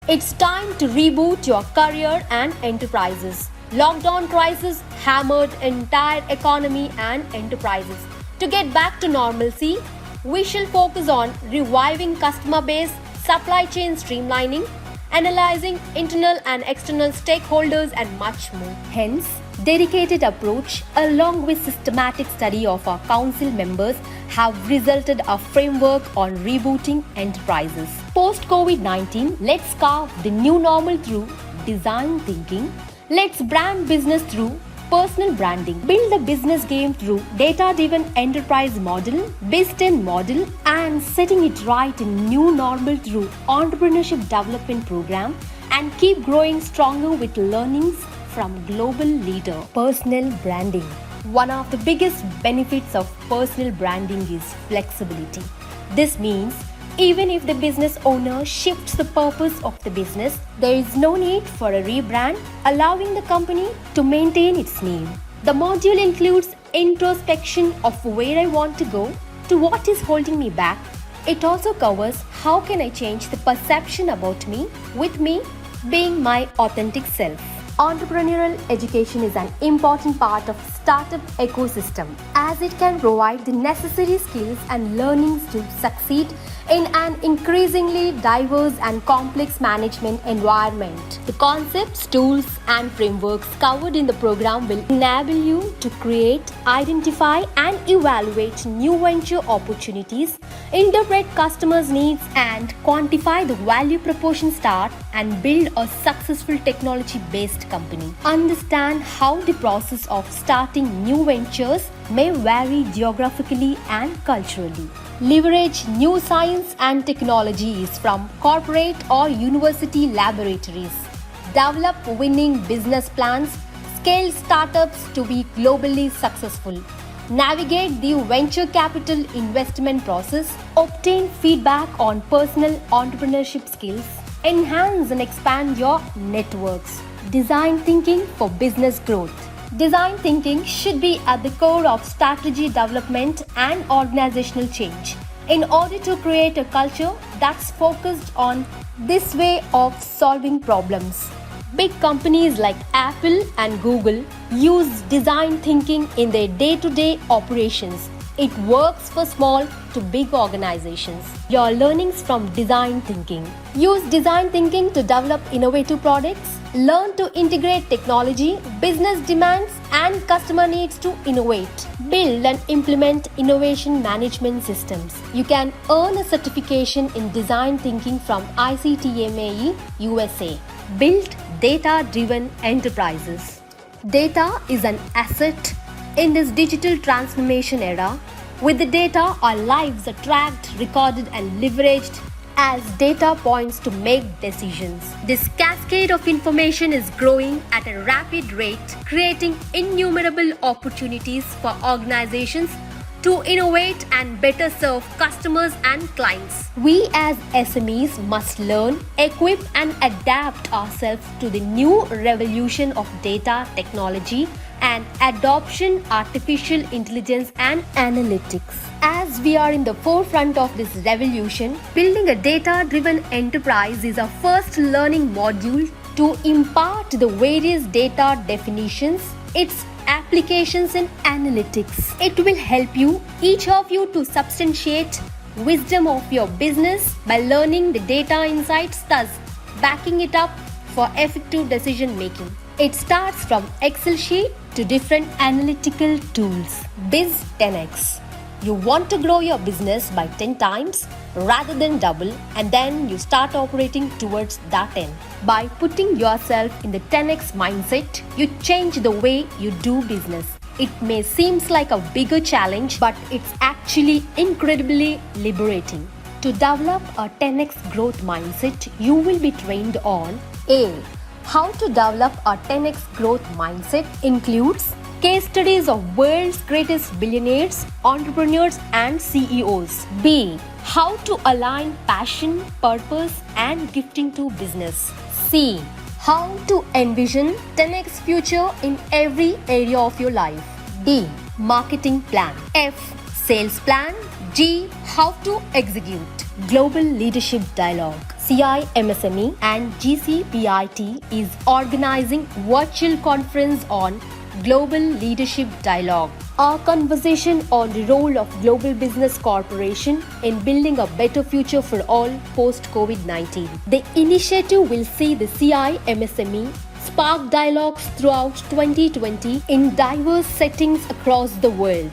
It's time to reboot your career and enterprises. Lockdown crisis hammered entire economy and enterprises. To get back to normalcy, we shall focus on reviving customer base, supply chain streamlining, analyzing internal and external stakeholders and much more. Hence, dedicated approach along with systematic study of our council members have resulted a framework on rebooting enterprises. Post COVID-19, let's carve the new normal through design thinking. Let's brand business through personal branding. Build the business game through data-driven enterprise model, BizTen model, and setting it right in new normal through entrepreneurship development program, and keep growing stronger with learnings from global leader. Personal branding. One of the biggest benefits of personal branding is flexibility. This means even if the business owner shifts the purpose of the business, there is no need for a rebrand, allowing the company to maintain its name. The module includes introspection of where I want to go to what is holding me back. It also covers how can I change the perception about me with me being my authentic self. Entrepreneurial education is an important part of startup ecosystem as it can provide the necessary skills and learnings to succeed in an increasingly diverse and complex management environment. The concepts, tools, and frameworks covered in the program will enable you to create, identify, and evaluate new venture opportunities, interpret customers' needs, and quantify the value proposition start and build a successful technology-based company. Understand how the process of starting new ventures may vary geographically and culturally. Leverage new science and technologies from corporate or university laboratories. Develop winning business plans. Scale startups to be globally successful. Navigate the venture capital investment process. Obtain feedback on personal entrepreneurship skills. Enhance and expand your networks. Design thinking for business growth. Design thinking should be at the core of strategy development and organizational change in order to create a culture that's focused on this way of solving problems. Big companies like Apple and Google use design thinking in their day-to-day operations. It works for small to big organizations. Your learnings from design thinking. Use design thinking to develop innovative products. Learn to integrate technology, business demands, and customer needs to innovate. Build and implement innovation management systems. You can earn a certification in design thinking from ICTMAE USA. Build data-driven enterprises. Data is an asset in this digital transformation era. With the data, our lives are tracked, recorded, and leveraged as data points to make decisions. This cascade of information is growing at a rapid rate, creating innumerable opportunities for organizations to innovate and better serve customers and clients. We as SMEs must learn, equip, and adapt ourselves to the new revolution of data technology and adoption artificial intelligence and analytics. As we are in the forefront of this revolution, building a data-driven enterprise is our first learning module to impart the various data definitions, its applications and analytics. It will help you, each of you, to substantiate wisdom of your business by learning the data insights, thus backing it up for effective decision making. It starts from Excel sheet to different analytical tools. Biz 10x. You want to grow your business by 10 times rather than double, and then you start operating towards that end. By putting yourself in the 10x mindset, you change the way you do business. It may seem like a bigger challenge, but it's actually incredibly liberating. To develop a 10x growth mindset, you will be trained on A. How to develop a 10x growth mindset includes case studies of world's greatest billionaires, entrepreneurs, and CEOs. B. How to align passion, purpose, and gifting to business. C. How to envision 10x future in every area of your life. D. Marketing plan. F. Sales plan. G. How to execute. Global leadership dialogue. CI MSME and GCPIT is organizing virtual conference on Global Leadership Dialogue. Our conversation on the role of global business corporation in building a better future for all post-COVID-19. The initiative will see the CI MSME spark dialogues throughout 2020 in diverse settings across the world.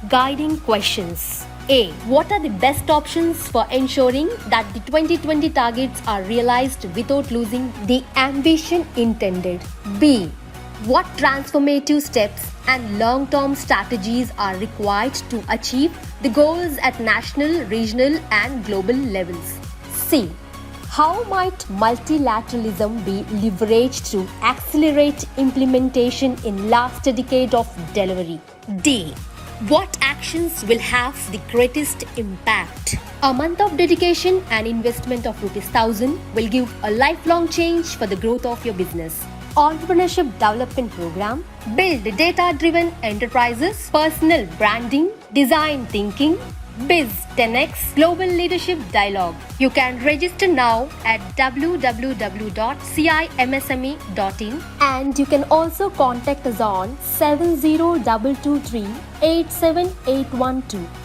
Guiding questions. A. What are the best options for ensuring that the 2020 targets are realized without losing the ambition intended? B. What transformative steps and long-term strategies are required to achieve the goals at national, regional, and global levels? C. How might multilateralism be leveraged to accelerate implementation in last decade of delivery? D. What actions will have the greatest impact? A month of dedication and investment of ₹1,000 will give a lifelong change for the growth of your business. Entrepreneurship Development Program. Build data-driven enterprises, personal branding, design thinking, Biz 10x Global Leadership Dialogue. You can register now at www.cimsme.in and you can also contact us on 70223 87812.